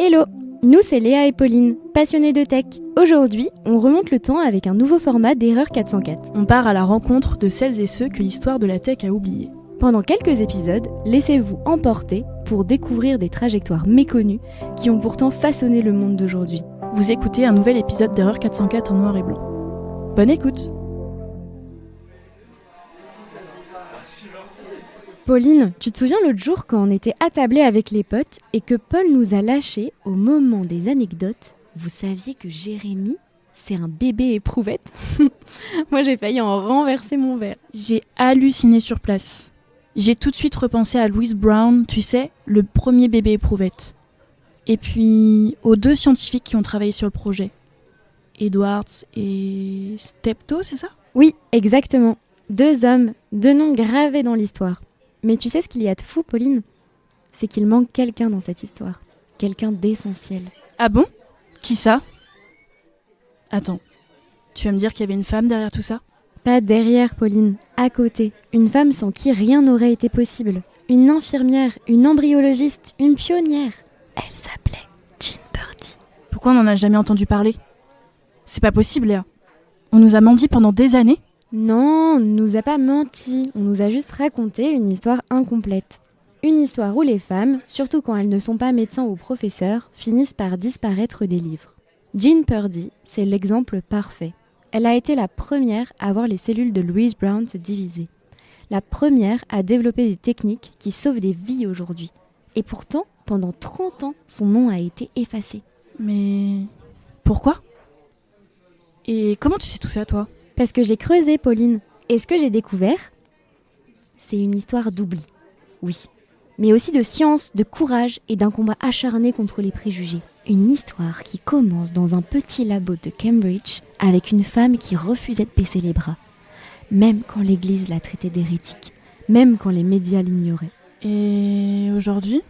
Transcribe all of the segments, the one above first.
Hello, nous c'est Léa et Pauline, passionnées de tech. Aujourd'hui, on remonte le temps avec un nouveau format d'Erreur 404. On part à la rencontre de celles et ceux que l'histoire de la tech a oubliés. Pendant quelques épisodes, laissez-vous emporter pour découvrir des trajectoires méconnues qui ont pourtant façonné le monde d'aujourd'hui. Vous écoutez un nouvel épisode d'Erreur 404 en noir et blanc. Bonne écoute! Pauline, tu te souviens l'autre jour quand on était attablés avec les potes et que Paul nous a lâchés au moment des anecdotes? Vous saviez que Jérémy, c'est un bébé éprouvette? Moi j'ai failli en renverser mon verre. J'ai halluciné sur place. J'ai tout de suite repensé à Louise Brown, tu sais, le premier bébé éprouvette. Et puis aux deux scientifiques qui ont travaillé sur le projet. Edwards et Steptoe, c'est ça? Oui, exactement. Deux hommes, deux noms gravés dans l'histoire. Mais tu sais ce qu'il y a de fou, Pauline? C'est qu'il manque quelqu'un dans cette histoire. Quelqu'un d'essentiel. Ah bon? Qui ça? Attends, tu vas me dire qu'il y avait une femme derrière tout ça? Pas derrière, Pauline, à côté. Une femme sans qui rien n'aurait été possible. Une infirmière, une embryologiste, une pionnière. Elle s'appelait Jean Purdy. Pourquoi on n'en a jamais entendu parler? C'est pas possible, Léa. On nous a menti pendant des années? Non, on ne nous a pas menti. On nous a juste raconté une histoire incomplète. Une histoire où les femmes, surtout quand elles ne sont pas médecins ou professeurs, finissent par disparaître des livres. Jean Purdy, c'est l'exemple parfait. Elle a été la première à voir les cellules de Louise Brown se diviser. La première à développer des techniques qui sauvent des vies aujourd'hui. Et pourtant, pendant 30 ans, son nom a été effacé. Mais pourquoi? Et comment tu sais tout ça, toi? Parce que j'ai creusé, Pauline. Et ce que j'ai découvert, c'est une histoire d'oubli. Oui. Mais aussi de science, de courage et d'un combat acharné contre les préjugés. Une histoire qui commence dans un petit labo de Cambridge avec une femme qui refusait de baisser les bras. Même quand l'église la traitait d'hérétique. Même quand les médias l'ignoraient. Et aujourd'hui,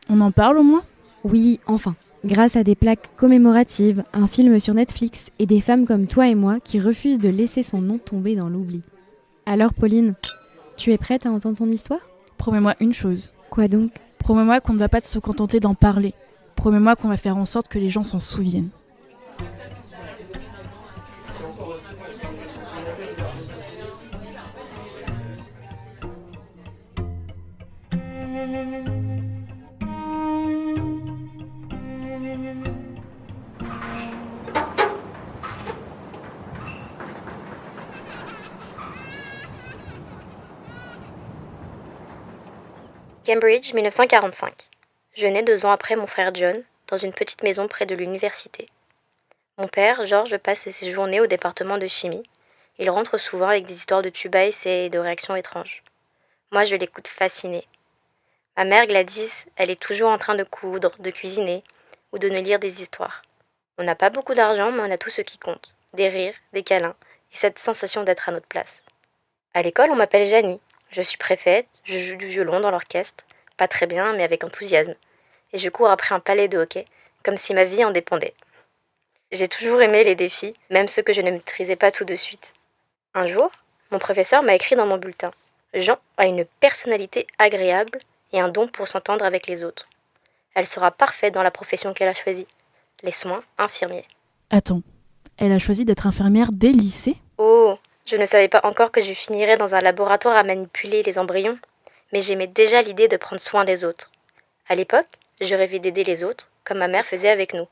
on en parle au moins? Oui, enfin. Grâce à des plaques commémoratives, un film sur Netflix et des femmes comme toi et moi qui refusent de laisser son nom tomber dans l'oubli. Alors Pauline, tu es prête à entendre son histoire? Promets-moi une chose. Quoi donc? Promets-moi qu'on ne va pas se contenter d'en parler. Promets-moi qu'on va faire en sorte que les gens s'en souviennent. Cambridge, 1945. Je nais 2 ans après mon frère John, dans une petite maison près de l'université. Mon père, George, passe ses journées au département de chimie. Il rentre souvent avec des histoires de tubaces et de réactions étranges. Moi, je l'écoute fascinée. Ma mère, Gladys, elle est toujours en train de coudre, de cuisiner ou de nous lire des histoires. On n'a pas beaucoup d'argent, mais on a tout ce qui compte. Des rires, des câlins et cette sensation d'être à notre place. À l'école, on m'appelle Janie. Je suis préfète, je joue du violon dans l'orchestre, pas très bien mais avec enthousiasme, et je cours après un palais de hockey, comme si ma vie en dépendait. J'ai toujours aimé les défis, même ceux que je ne maîtrisais pas tout de suite. Un jour, mon professeur m'a écrit dans mon bulletin: Jean a une personnalité agréable et un don pour s'entendre avec les autres. Elle sera parfaite dans la profession qu'elle a choisie, les soins infirmiers. Attends, elle a choisi d'être infirmière dès le lycée? Oh, je ne savais pas encore que je finirais dans un laboratoire à manipuler les embryons, mais j'aimais déjà l'idée de prendre soin des autres. À l'époque, je rêvais d'aider les autres, comme ma mère faisait avec nous.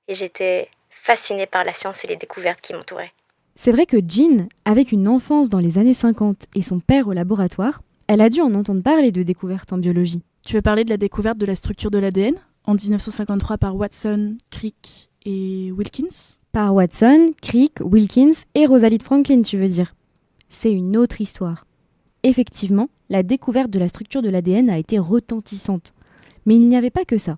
Et j'étais fascinée par la science et les découvertes qui m'entouraient. C'est vrai que Jean, avec une enfance dans les années 50 et son père au laboratoire, elle a dû en entendre parler de découvertes en biologie. Tu veux parler de la découverte de la structure de l'ADN en 1953 par Watson, Crick et Wilkins? Par Watson, Crick, Wilkins et Rosalind Franklin, tu veux dire. C'est une autre histoire. Effectivement, la découverte de la structure de l'ADN a été retentissante. Mais il n'y avait pas que ça.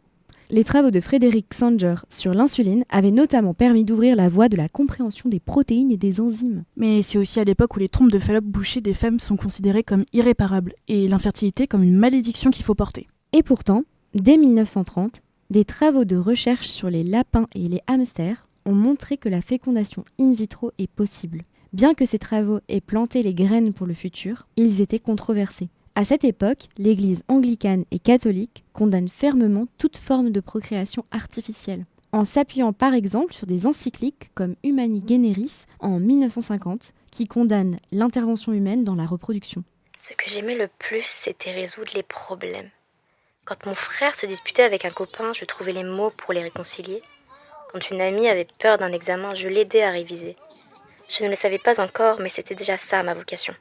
Les travaux de Frederick Sanger sur l'insuline avaient notamment permis d'ouvrir la voie de la compréhension des protéines et des enzymes. Mais c'est aussi à l'époque où les trompes de Fallope bouchées des femmes sont considérées comme irréparables et l'infertilité comme une malédiction qu'il faut porter. Et pourtant, dès 1930, des travaux de recherche sur les lapins et les hamsters ont montré que la fécondation in vitro est possible. Bien que ces travaux aient planté les graines pour le futur, ils étaient controversés. À cette époque, l'Église anglicane et catholique condamne fermement toute forme de procréation artificielle, en s'appuyant par exemple sur des encycliques comme Humani Generis en 1950, qui condamne l'intervention humaine dans la reproduction. Ce que j'aimais le plus, c'était résoudre les problèmes. Quand mon frère se disputait avec un copain, je trouvais les mots pour les réconcilier. Quand une amie avait peur d'un examen, je l'aidais à réviser. Je ne le savais pas encore, mais c'était déjà ça ma vocation.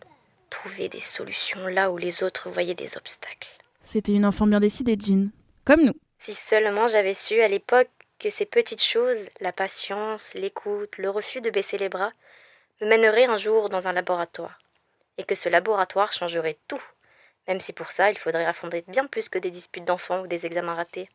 Trouver des solutions là où les autres voyaient des obstacles. C'était une enfant bien décidée, Jean. Comme nous. Si seulement j'avais su à l'époque que ces petites choses, la patience, l'écoute, le refus de baisser les bras, me mèneraient un jour dans un laboratoire. Et que ce laboratoire changerait tout. Même si pour ça, il faudrait affronter bien plus que des disputes d'enfants ou des examens ratés.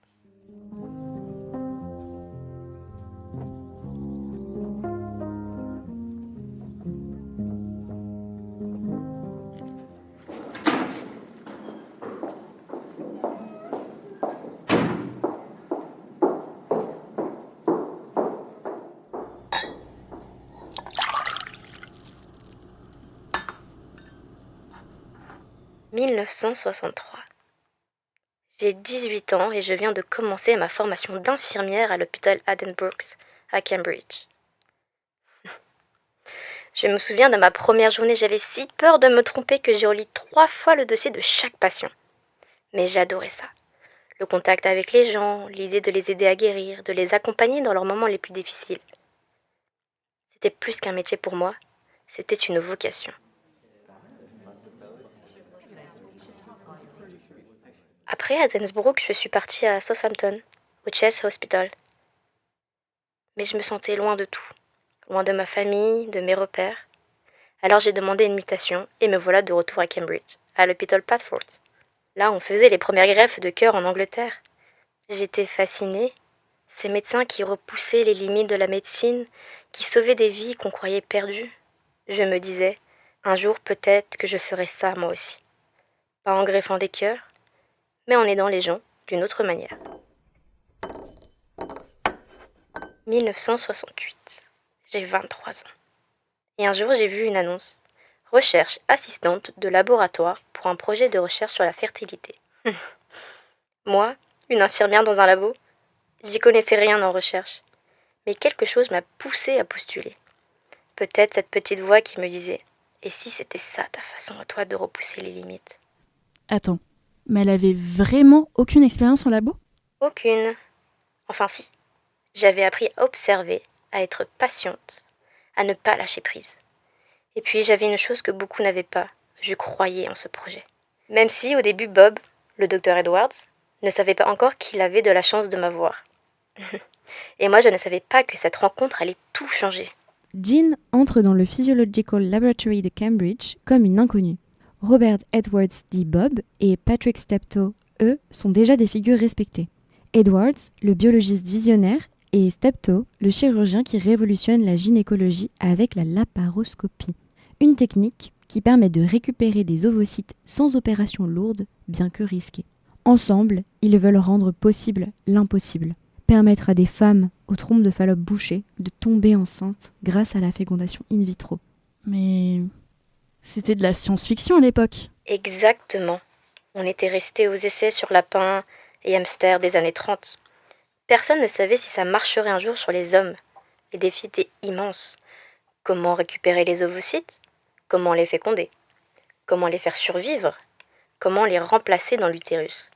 « 1963. J'ai 18 ans et je viens de commencer ma formation d'infirmière à l'hôpital Addenbrooke's à Cambridge. Je me souviens de ma première journée, j'avais si peur de me tromper que j'ai relu 3 fois le dossier de chaque patient. Mais j'adorais ça. Le contact avec les gens, l'idée de les aider à guérir, de les accompagner dans leurs moments les plus difficiles. C'était plus qu'un métier pour moi, c'était une vocation. Après Addenbrooke, je suis partie à Southampton, au Chase Hospital. Mais je me sentais loin de tout, loin de ma famille, de mes repères. Alors j'ai demandé une mutation et me voilà de retour à Cambridge, à l'hôpital Padford. Là, on faisait les premières greffes de cœur en Angleterre. J'étais fascinée. Ces médecins qui repoussaient les limites de la médecine, qui sauvaient des vies qu'on croyait perdues. Je me disais, un jour peut-être que je ferai ça moi aussi. Pas en greffant des cœurs, mais en aidant les gens d'une autre manière. 1968. J'ai 23 ans. Et un jour, j'ai vu une annonce. Recherche assistante de laboratoire pour un projet de recherche sur la fertilité. Moi, une infirmière dans un labo, j'y connaissais rien en recherche. Mais quelque chose m'a poussée à postuler. Peut-être cette petite voix qui me disait « Et si c'était ça ta façon à toi de repousser les limites ?» Attends, mais elle avait vraiment aucune expérience en labo ? Aucune. Enfin si. J'avais appris à observer, à être patiente, à ne pas lâcher prise. Et puis j'avais une chose que beaucoup n'avaient pas. Je croyais en ce projet. Même si au début Bob, le docteur Edwards, ne savait pas encore qu'il avait de la chance de m'avoir. Et moi je ne savais pas que cette rencontre allait tout changer. Jean entre dans le Physiological Laboratory de Cambridge comme une inconnue. Robert Edwards dit Bob et Patrick Steptoe, eux, sont déjà des figures respectées. Edwards, le biologiste visionnaire, et Steptoe, le chirurgien qui révolutionne la gynécologie avec la laparoscopie. Une technique qui permet de récupérer des ovocytes sans opération lourde, bien que risquée. Ensemble, ils veulent rendre possible l'impossible. Permettre à des femmes aux trompes de Fallope bouchées de tomber enceintes grâce à la fécondation in vitro. Mais c'était de la science-fiction à l'époque. Exactement. On était resté aux essais sur lapins et hamsters des années 30. Personne ne savait si ça marcherait un jour sur les hommes. Les défis étaient immenses. Comment récupérer les ovocytes ? Comment les féconder ? Comment les faire survivre ? Comment les remplacer dans l'utérus ?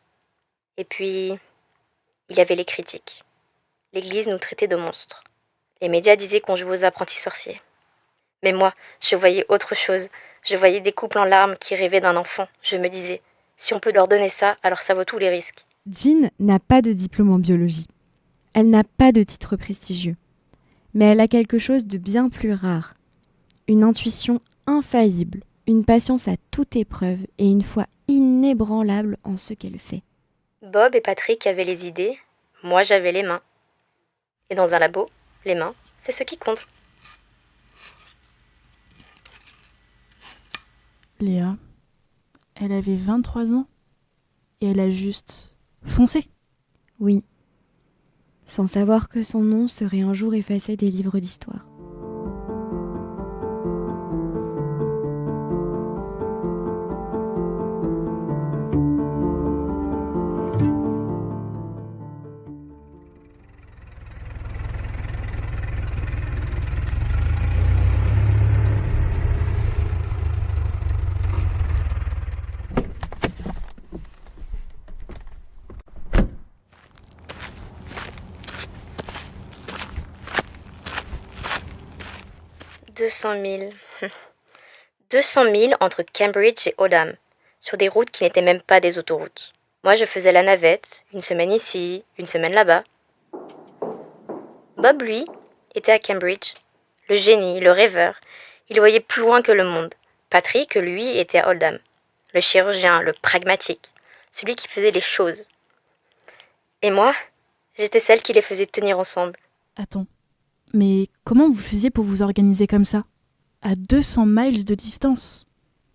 Et puis, il y avait les critiques. L'Église nous traitait de monstres. Les médias disaient qu'on jouait aux apprentis sorciers. Mais moi, je voyais autre chose. Je voyais des couples en larmes qui rêvaient d'un enfant. Je me disais, si on peut leur donner ça, alors ça vaut tous les risques. Jean n'a pas de diplôme en biologie. Elle n'a pas de titre prestigieux. Mais elle a quelque chose de bien plus rare. Une intuition infaillible, une patience à toute épreuve et une foi inébranlable en ce qu'elle fait. Bob et Patrick avaient les idées, moi j'avais les mains. Et dans un labo, les mains, c'est ce qui compte. Léa, elle avait 23 ans et elle a juste foncé. Oui, sans savoir que son nom serait un jour effacé des livres d'histoire. 200 000. 200 000 entre Cambridge et Oldham, sur des routes qui n'étaient même pas des autoroutes. Moi, je faisais la navette, une semaine ici, une semaine là-bas. Bob, lui, était à Cambridge. Le génie, le rêveur, il voyait plus loin que le monde. Patrick, lui, était à Oldham. Le chirurgien, le pragmatique, celui qui faisait les choses. Et moi, j'étais celle qui les faisait tenir ensemble. Attends, mais comment vous faisiez pour vous organiser comme ça, à 200 miles de distance,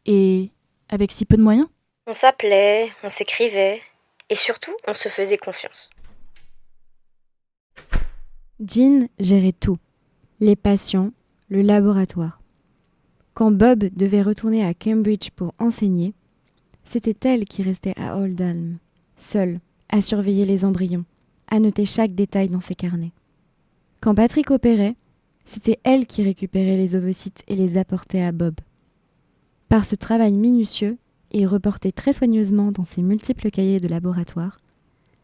et avec si peu de moyens? On s'appelait, on s'écrivait, et surtout, on se faisait confiance. Jean gérait tout, les patients, le laboratoire. Quand Bob devait retourner à Cambridge pour enseigner, c'était elle qui restait à Oldham, seule, à surveiller les embryons, à noter chaque détail dans ses carnets. Quand Patrick opérait, c'était elle qui récupérait les ovocytes et les apportait à Bob. Par ce travail minutieux et reporté très soigneusement dans ses multiples cahiers de laboratoire,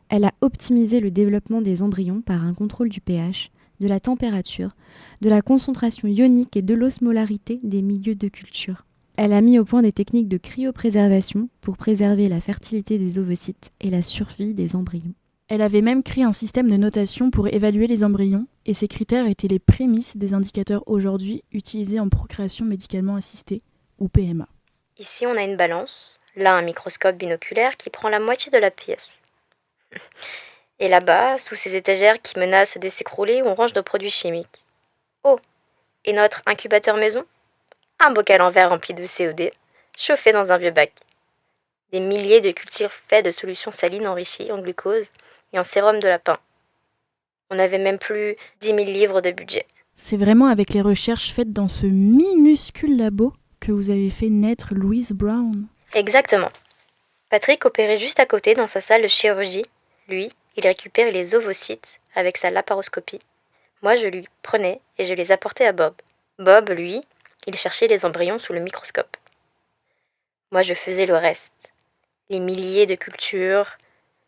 elle a optimisé le développement des embryons par un contrôle du pH, de la température, de la concentration ionique et de l'osmolarité des milieux de culture. Elle a mis au point des techniques de cryopréservation pour préserver la fertilité des ovocytes et la survie des embryons. Elle avait même créé un système de notation pour évaluer les embryons, et ces critères étaient les prémices des indicateurs aujourd'hui utilisés en procréation médicalement assistée, ou PMA. Ici, on a une balance, là un microscope binoculaire qui prend la moitié de la pièce. Et là-bas, sous ces étagères qui menacent de s'écrouler, on range nos produits chimiques. Oh, et notre incubateur maison? Un bocal en verre rempli de COD, chauffé dans un vieux bac. Des milliers de cultures faites de solutions salines enrichies en glucose et en sérum de lapin. On n'avait même plus 10 000 livres de budget. C'est vraiment avec les recherches faites dans ce minuscule labo que vous avez fait naître Louise Brown. Exactement. Patrick opérait juste à côté dans sa salle de chirurgie. Lui, il récupérait les ovocytes avec sa laparoscopie. Moi, je lui prenais et je les apportais à Bob. Bob, lui, il cherchait les embryons sous le microscope. Moi, je faisais le reste. Les milliers de cultures,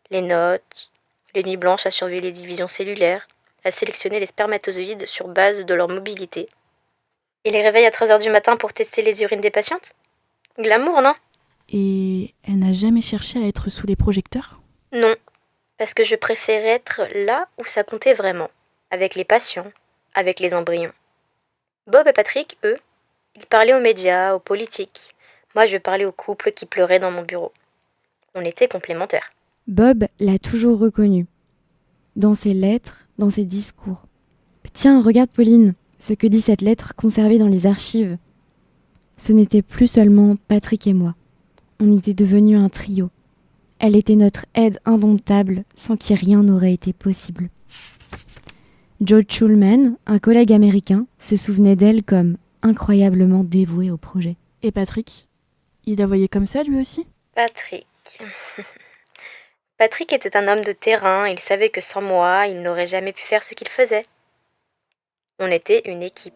les notes, les nuits blanches à surveiller les divisions cellulaires, à sélectionner les spermatozoïdes sur base de leur mobilité. Et les réveils à 3h du matin pour tester les urines des patientes? Glamour, non? Et elle n'a jamais cherché à être sous les projecteurs? Non, parce que je préférais être là où ça comptait vraiment, avec les patients, avec les embryons. Bob et Patrick, eux, ils parlaient aux médias, aux politiques. Moi, je parlais aux couples qui pleuraient dans mon bureau. On était complémentaires. Bob l'a toujours reconnue. Dans ses lettres, dans ses discours. Tiens, regarde Pauline, ce que dit cette lettre conservée dans les archives. Ce n'était plus seulement Patrick et moi. On était devenus un trio. Elle était notre aide indomptable, sans qui rien n'aurait été possible. Joe Schulman, un collègue américain, se souvenait d'elle comme incroyablement dévouée au projet. Et Patrick? Il la voyait comme ça lui aussi? Patrick. Patrick était un homme de terrain, il savait que sans moi, il n'aurait jamais pu faire ce qu'il faisait. On était une équipe.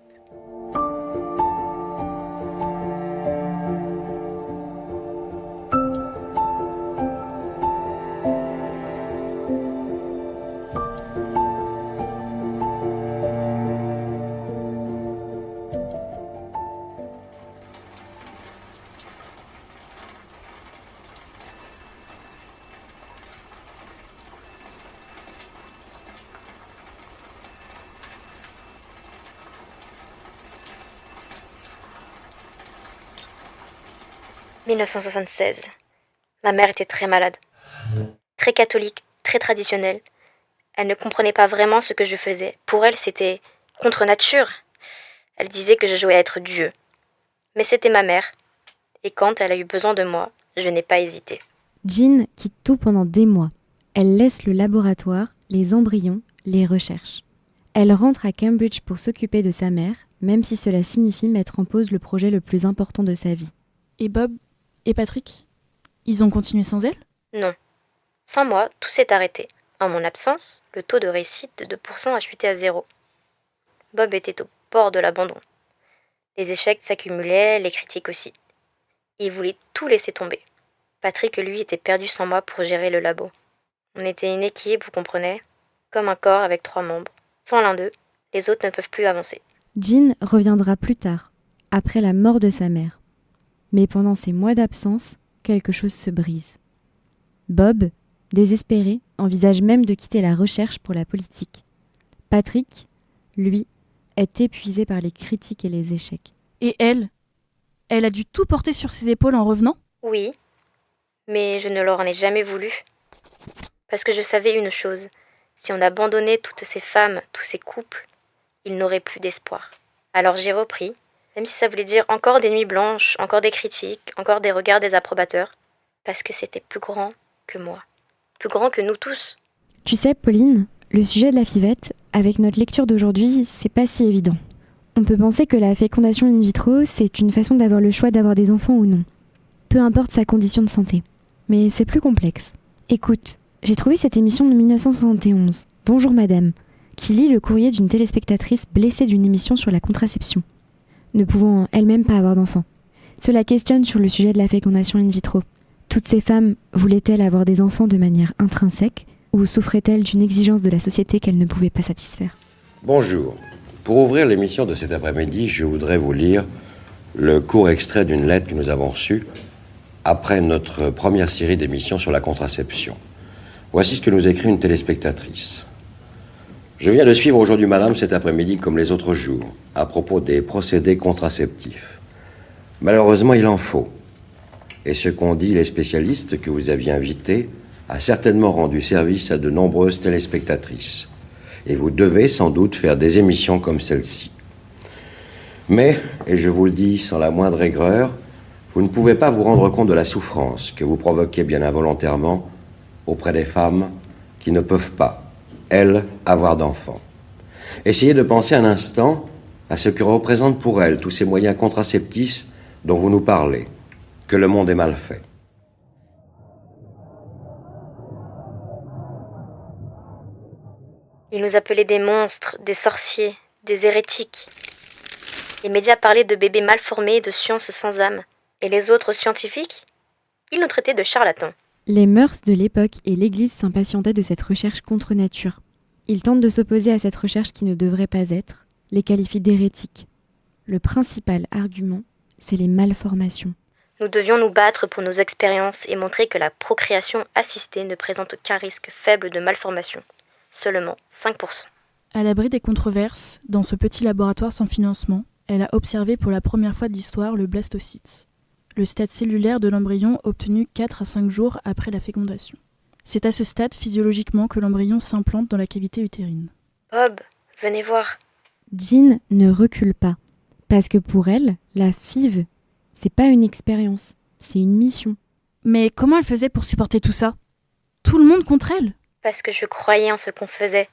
« 1976. Ma mère était très malade. Très catholique, très traditionnelle. Elle ne comprenait pas vraiment ce que je faisais. Pour elle, c'était contre nature. Elle disait que je jouais à être Dieu. Mais c'était ma mère. Et quand elle a eu besoin de moi, je n'ai pas hésité. Jean quitte tout pendant des mois. Elle laisse le laboratoire, les embryons, les recherches. Elle rentre à Cambridge pour s'occuper de sa mère, même si cela signifie mettre en pause le projet le plus important de sa vie. Et Bob et Patrick? Ils ont continué sans elle? Non. Sans moi, tout s'est arrêté. En mon absence, le taux de réussite de 2% a chuté à 0. Bob était au bord de l'abandon. Les échecs s'accumulaient, les critiques aussi. Il voulait tout laisser tomber. Patrick, lui, était perdu sans moi pour gérer le labo. On était une équipe, vous comprenez? Comme un corps avec 3 membres. Sans l'un d'eux, les autres ne peuvent plus avancer. Jean reviendra plus tard, après la mort de sa mère. Mais pendant ces mois d'absence, quelque chose se brise. Bob, désespéré, envisage même de quitter la recherche pour la politique. Patrick, lui, est épuisé par les critiques et les échecs. Et elle a dû tout porter sur ses épaules en revenant ? Oui, mais je ne leur en ai jamais voulu. Parce que je savais une chose, si on abandonnait toutes ces femmes, tous ces couples, ils n'auraient plus d'espoir. Alors j'ai repris, même si ça voulait dire encore des nuits blanches, encore des critiques, encore des regards des approbateurs, parce que c'était plus grand que moi, plus grand que nous tous. Tu sais, Pauline, le sujet de la fivette, avec notre lecture d'aujourd'hui, c'est pas si évident. On peut penser que la fécondation in vitro, c'est une façon d'avoir le choix d'avoir des enfants ou non. Peu importe sa condition de santé. Mais c'est plus complexe. Écoute, j'ai trouvé cette émission de 1971, Bonjour Madame, qui lit le courrier d'une téléspectatrice blessée d'une émission sur la contraception, ne pouvant elle-même pas avoir d'enfants. Cela questionne sur le sujet de la fécondation in vitro. Toutes ces femmes voulaient-elles avoir des enfants de manière intrinsèque ou souffraient-elles d'une exigence de la société qu'elles ne pouvaient pas satisfaire ? Bonjour. Pour ouvrir l'émission de cet après-midi, je voudrais vous lire le court extrait d'une lettre que nous avons reçue après notre première série d'émissions sur la contraception. Voici ce que nous écrit une téléspectatrice. Je viens de suivre aujourd'hui madame cet après-midi comme les autres jours, à propos des procédés contraceptifs. Malheureusement, il en faut. Et ce qu'ont dit les spécialistes que vous aviez invités a certainement rendu service à de nombreuses téléspectatrices. Et vous devez sans doute faire des émissions comme celle-ci. Mais, et je vous le dis sans la moindre aigreur, vous ne pouvez pas vous rendre compte de la souffrance que vous provoquez bien involontairement auprès des femmes qui ne peuvent pas, elles, avoir d'enfants. Essayez de penser un instant à ce que représentent pour elles tous ces moyens contraceptifs dont vous nous parlez, que le monde est mal fait. Ils nous appelaient des monstres, des sorciers, des hérétiques. Les médias parlaient de bébés mal formés, de sciences sans âme. Et les autres scientifiques, ils nous traitaient de charlatans. Les mœurs de l'époque et l'Église s'impatientaient de cette recherche contre nature. Ils tentent de s'opposer à cette recherche qui ne devrait pas être, les qualifient d'hérétiques. Le principal argument, c'est les malformations. Nous devions nous battre pour nos expériences et montrer que la procréation assistée ne présente qu'un risque faible de malformation. Seulement 5%. À l'abri des controverses, dans ce petit laboratoire sans financement, elle a observé pour la première fois de l'histoire le blastocyte, le stade cellulaire de l'embryon obtenu 4 à 5 jours après la fécondation. C'est à ce stade physiologiquement que l'embryon s'implante dans la cavité utérine. Bob, venez voir. Jean ne recule pas, parce que pour elle, la FIV, c'est pas une expérience, c'est une mission. Mais comment elle faisait pour supporter tout ça ? Tout le monde contre elle ? Parce que je croyais en ce qu'on faisait.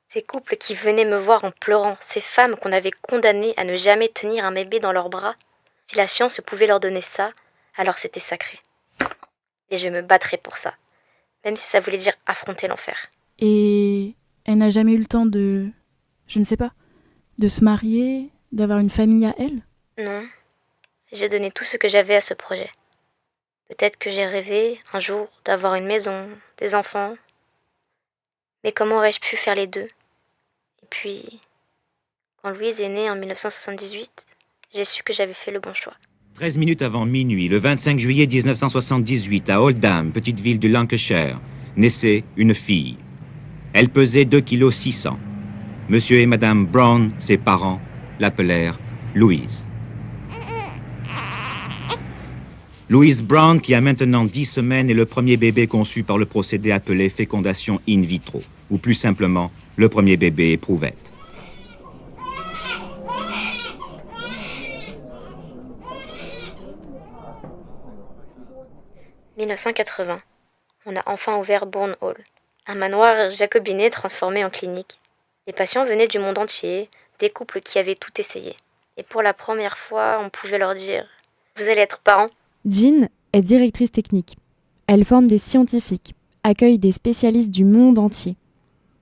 Ces couples qui venaient me voir en pleurant, ces femmes qu'on avait condamnées à ne jamais tenir un bébé dans leurs bras. Si la science pouvait leur donner ça, alors c'était sacré. Et je me battrais pour ça, même si ça voulait dire affronter l'enfer. Et elle n'a jamais eu le temps de... je ne sais pas, de se marier, d'avoir une famille à elle ? Non, j'ai donné tout ce que j'avais à ce projet. Peut-être que j'ai rêvé, un jour, d'avoir une maison, des enfants. Mais comment aurais-je pu faire les deux ? Et puis, quand Louise est née en 1978, j'ai su que j'avais fait le bon choix. 13 minutes avant minuit, le 25 juillet 1978, à Oldham, petite ville du Lancashire, naissait une fille. Elle pesait 2,6 kg. Monsieur et Madame Brown, ses parents, l'appelèrent Louise. Louise Brown, qui a maintenant 10 semaines, est le premier bébé conçu par le procédé appelé fécondation in vitro, ou plus simplement, le premier bébé éprouvette. « 1980. On a enfin ouvert Bourne Hall, un manoir jacobiné transformé en clinique. Les patients venaient du monde entier, des couples qui avaient tout essayé. Et pour la première fois, on pouvait leur dire « Vous allez être parents ?» Jean est directrice technique. Elle forme des scientifiques, accueille des spécialistes du monde entier.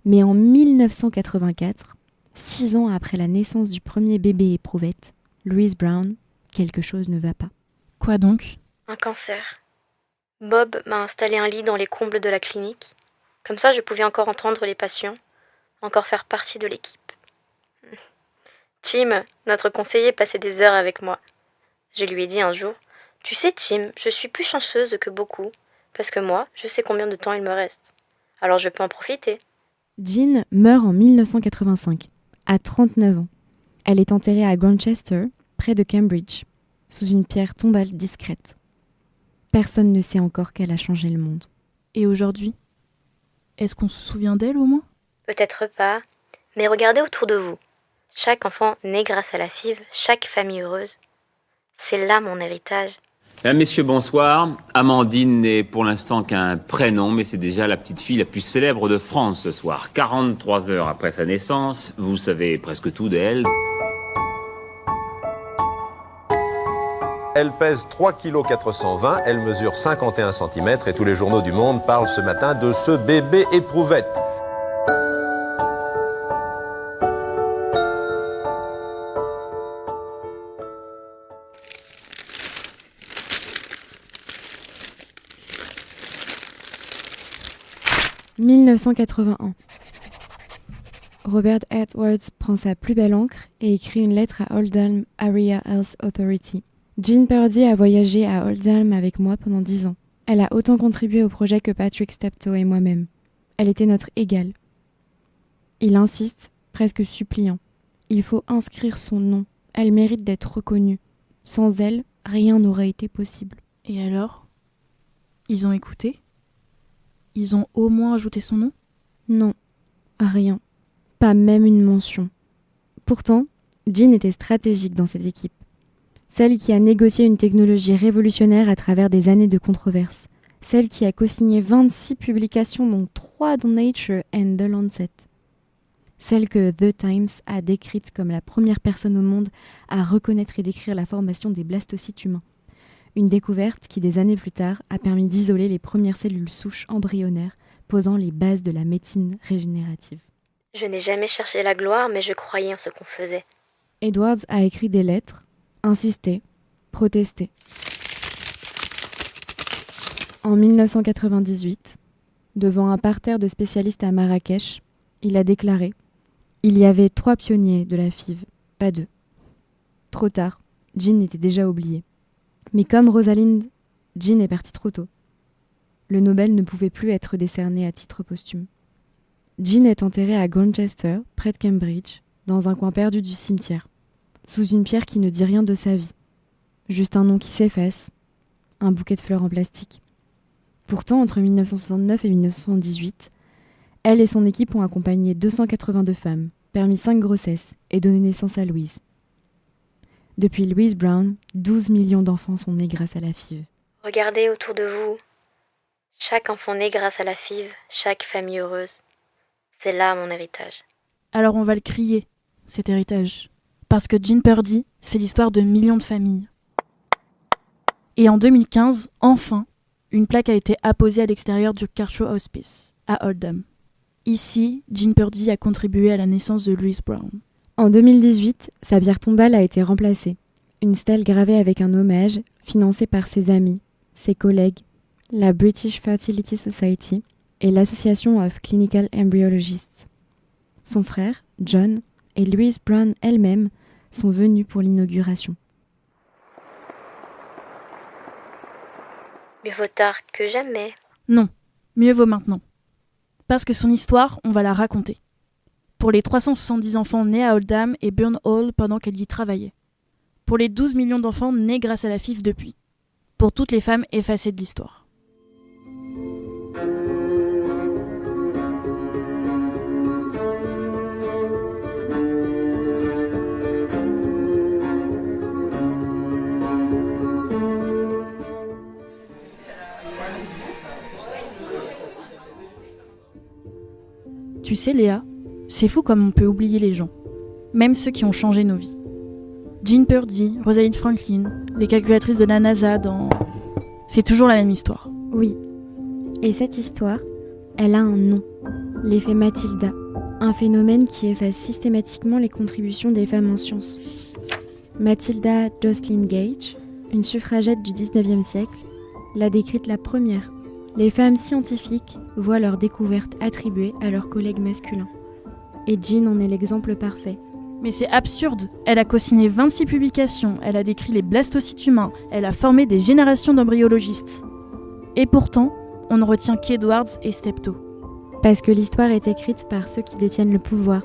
Mais en 1984, 6 ans après la naissance du premier bébé éprouvette, Louise Brown, quelque chose ne va pas. Quoi donc ? Un cancer. Bob m'a installé un lit dans les combles de la clinique. Comme ça, je pouvais encore entendre les patients, encore faire partie de l'équipe. Tim, notre conseiller, passait des heures avec moi. Je lui ai dit un jour, « Tu sais Tim, je suis plus chanceuse que beaucoup, parce que moi, je sais combien de temps il me reste. Alors je peux en profiter. » Jean meurt en 1985, à 39 ans. Elle est enterrée à Grantchester, près de Cambridge, sous une pierre tombale discrète. Personne ne sait encore qu'elle a changé le monde. Et aujourd'hui, est-ce qu'on se souvient d'elle au moins ? Peut-être pas, mais regardez autour de vous. Chaque enfant né grâce à la FIV, chaque famille heureuse. C'est là mon héritage. Mesdames, Messieurs, bonsoir. Amandine n'est pour l'instant qu'un prénom, mais c'est déjà la petite fille la plus célèbre de France ce soir. 43 heures après sa naissance, vous savez presque tout d'elle. Elle pèse 3,420 kg, elle mesure 51 cm et tous les journaux du monde parlent ce matin de ce bébé éprouvette. « 1981. Robert Edwards prend sa plus belle encre et écrit une lettre à Oldham Area Health Authority. Jean Purdy a voyagé à Oldham avec moi pendant 10 ans. Elle a autant contribué au projet que Patrick Steptoe et moi-même. Elle était notre égale. Il insiste, presque suppliant. Il faut inscrire son nom. Elle mérite d'être reconnue. Sans elle, rien n'aurait été possible. Et alors ? Ils ont écouté ? Ils ont au moins ajouté son nom ? Non, rien. Pas même une mention. Pourtant, Jean était stratégique dans cette équipe. Celle qui a négocié une technologie révolutionnaire à travers des années de controverses. Celle qui a co-signé 26 publications, dont 3 dans Nature and The Lancet. Celle que The Times a décrite comme la première personne au monde à reconnaître et décrire la formation des blastocytes humains. Une découverte qui, des années plus tard, a permis d'isoler les premières cellules souches embryonnaires, posant les bases de la médecine régénérative. Je n'ai jamais cherché la gloire, mais je croyais en ce qu'on faisait. Edwards a écrit des lettres, insisté, protesté. En 1998, devant un parterre de spécialistes à Marrakech, il a déclaré « Il y avait 3 pionniers de la FIV, pas 2. » Trop tard, Jean était déjà oublié. Mais comme Rosalind, Jean est partie trop tôt. Le Nobel ne pouvait plus être décerné à titre posthume. Jean est enterrée à Grantchester, près de Cambridge, dans un coin perdu du cimetière, sous une pierre qui ne dit rien de sa vie. Juste un nom qui s'efface, un bouquet de fleurs en plastique. Pourtant, entre 1969 et 1978, elle et son équipe ont accompagné 282 femmes, permis 5 grossesses et donné naissance à Louise. Depuis Louise Brown, 12 millions d'enfants sont nés grâce à la FIV. Regardez autour de vous. Chaque enfant né grâce à la FIV, chaque famille heureuse. C'est là mon héritage. Alors on va le crier, cet héritage. Parce que Jean Purdy, c'est l'histoire de millions de familles. Et en 2015, enfin, une plaque a été apposée à l'extérieur du Carcho Hospice, à Oldham. Ici, Jean Purdy a contribué à la naissance de Louise Brown. En 2018, sa pierre tombale a été remplacée. Une stèle gravée avec un hommage, financée par ses amis, ses collègues, la British Fertility Society et l'Association of Clinical Embryologists. Son frère, John, et Louise Brown elle-même sont venus pour l'inauguration. Mieux vaut tard que jamais. Non, mieux vaut maintenant. Parce que son histoire, on va la raconter. Pour les 370 enfants nés à Oldham et Burn Hall pendant qu'elle y travaillait. Pour les 12 millions d'enfants nés grâce à la FIV depuis. Pour toutes les femmes effacées de l'histoire. Tu sais Léa, c'est fou comme on peut oublier les gens, même ceux qui ont changé nos vies. Jean Purdy, Rosalind Franklin, les calculatrices de la NASA dans... C'est toujours la même histoire. Oui. Et cette histoire, elle a un nom. L'effet Matilda. Un phénomène qui efface systématiquement les contributions des femmes en sciences. Matilda Jocelyn Gage, une suffragette du 19e siècle, l'a décrite la première. Les femmes scientifiques voient leurs découvertes attribuées à leurs collègues masculins. Et Jean en est l'exemple parfait. Mais c'est absurde. Elle a co-signé 26 publications, elle a décrit les blastocytes humains, elle a formé des générations d'embryologistes. Et pourtant, on ne retient qu'Edwards et Steptoe. Parce que l'histoire est écrite par ceux qui détiennent le pouvoir.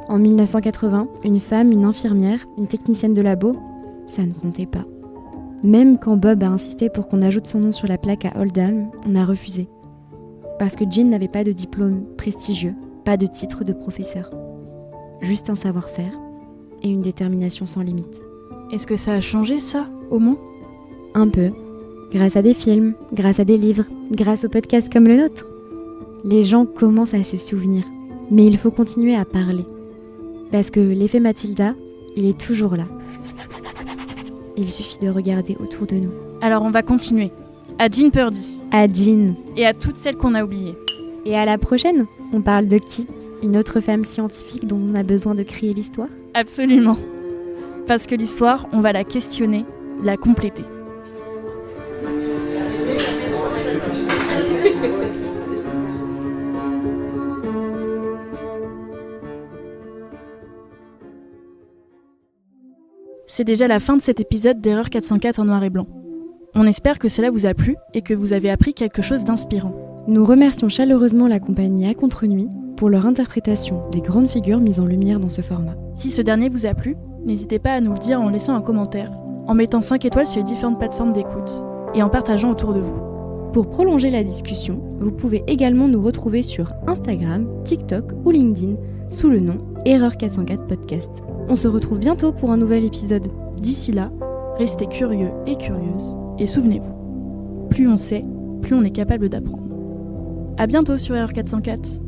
En 1980, une femme, une infirmière, une technicienne de labo, ça ne comptait pas. Même quand Bob a insisté pour qu'on ajoute son nom sur la plaque à Oldham, on a refusé. Parce que Jean n'avait pas de diplôme prestigieux, pas de titre de professeur. Juste un savoir-faire et une détermination sans limite. Est-ce que ça a changé ça, au moins ? Un peu. Grâce à des films, grâce à des livres, grâce aux podcasts comme le nôtre. Les gens commencent à se souvenir. Mais il faut continuer à parler. Parce que l'effet Mathilda, il est toujours là. Il suffit de regarder autour de nous. Alors on va continuer. À Jean Purdy. À Jean. Et à toutes celles qu'on a oubliées. Et à la prochaine, on parle de qui ? Une autre femme scientifique dont on a besoin de créer l'histoire ? Absolument. Parce que l'histoire, on va la questionner, la compléter. C'est déjà la fin de cet épisode d'Erreur 404 en noir et blanc. On espère que cela vous a plu et que vous avez appris quelque chose d'inspirant. Nous remercions chaleureusement la compagnie À Contre-Nuit pour leur interprétation des grandes figures mises en lumière dans ce format. Si ce dernier vous a plu, n'hésitez pas à nous le dire en laissant un commentaire, en mettant 5 étoiles sur les différentes plateformes d'écoute et en partageant autour de vous. Pour prolonger la discussion, vous pouvez également nous retrouver sur Instagram, TikTok ou LinkedIn sous le nom Erreur 404 Podcast. On se retrouve bientôt pour un nouvel épisode. D'ici là, restez curieux et curieuses et souvenez-vous, plus on sait, plus on est capable d'apprendre. À bientôt sur Erreur 404.